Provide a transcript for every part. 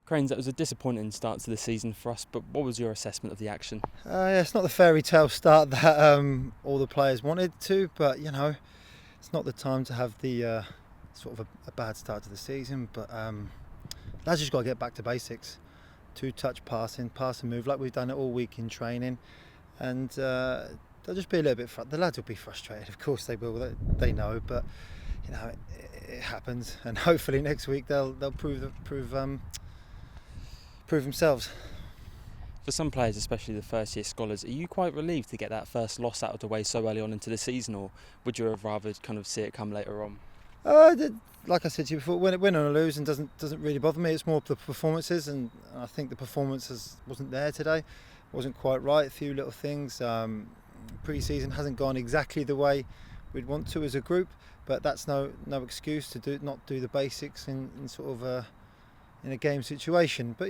Cranes, that was a disappointing start to the season for us, but what was your assessment of the action? Yeah, it's not the fairy tale start that all the players wanted to, but it's not the time to have the sort of a bad start to the season. But lads just got to get back to basics: two-touch passing, pass and move, like we've done it all week in training, and they'll just be a little bit. The lads will be frustrated, of course they will. They know, but it happens, and hopefully next week they'll prove themselves. For some players, especially the first year scholars, are you quite relieved to get that first loss out of the way so early on into the season, or would you have rather kind of see it come later on? Like I said to you before, win or lose and doesn't really bother me. It's more the performances, and I think the performance wasn't there today. Wasn't quite right. A few little things. Pre-season hasn't gone exactly the way we'd want to as a group, but that's no excuse to not do the basics in sort of in a game situation. But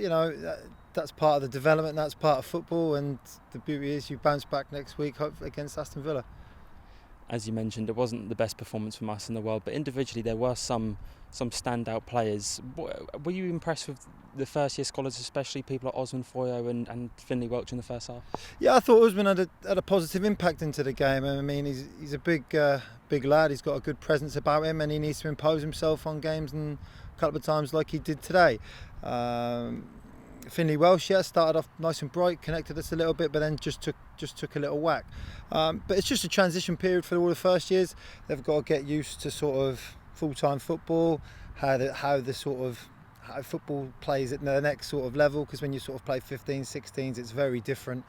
that's part of the development. That's part of football, and the beauty is you bounce back next week, hopefully against Aston Villa. As you mentioned, it wasn't the best performance from us in the world, but individually there were some standout players. Were you impressed with the first year scholars, especially people like Osman Foyo and Finley Welch in the first half? Yeah, I thought Usman had a positive impact into the game. I mean, he's a big lad. He's got a good presence about him, and he needs to impose himself on games, and a couple of times like he did today. Finley Welsh, started off nice and bright, connected us a little bit, but then just took a little whack. But it's just a transition period for all the first years. They've got to get used to sort of full-time football, how football plays at the next sort of level, because when you sort of play 15s, 16s, it's very different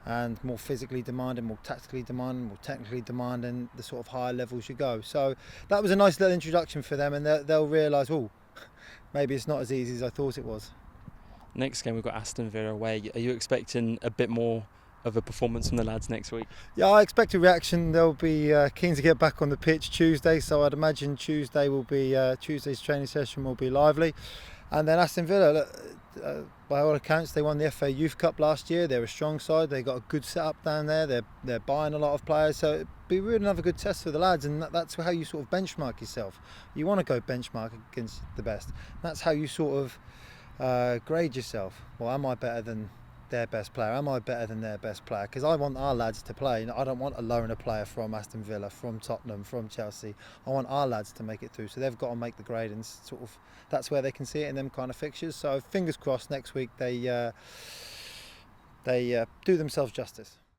and more physically demanding, more tactically demanding, more technically demanding, the sort of higher levels you go. So that was a nice little introduction for them, and they'll realise, maybe it's not as easy as I thought it was. Next game we've got Aston Villa away. Are you expecting a bit more of a performance from the lads next week? Yeah, I expect a reaction. They'll be keen to get back on the pitch Tuesday, so I'd imagine Tuesday's training session will be lively. And then Aston Villa, by all accounts, they won the FA Youth Cup last year. They're a strong side. They got a good setup down there. They're buying a lot of players, so it'd be really another good test for the lads. And that's how you sort of benchmark yourself. You want to go benchmark against the best. That's how you sort of grade yourself. Well, am I better than their best player? Am I better than their best player? Because I want our lads to play. I don't want a loaner player from Aston Villa, from Tottenham, from Chelsea. I want our lads to make it through. So they've got to make the grade, and sort of that's where they can see it in them kind of fixtures. So fingers crossed next week they do themselves justice.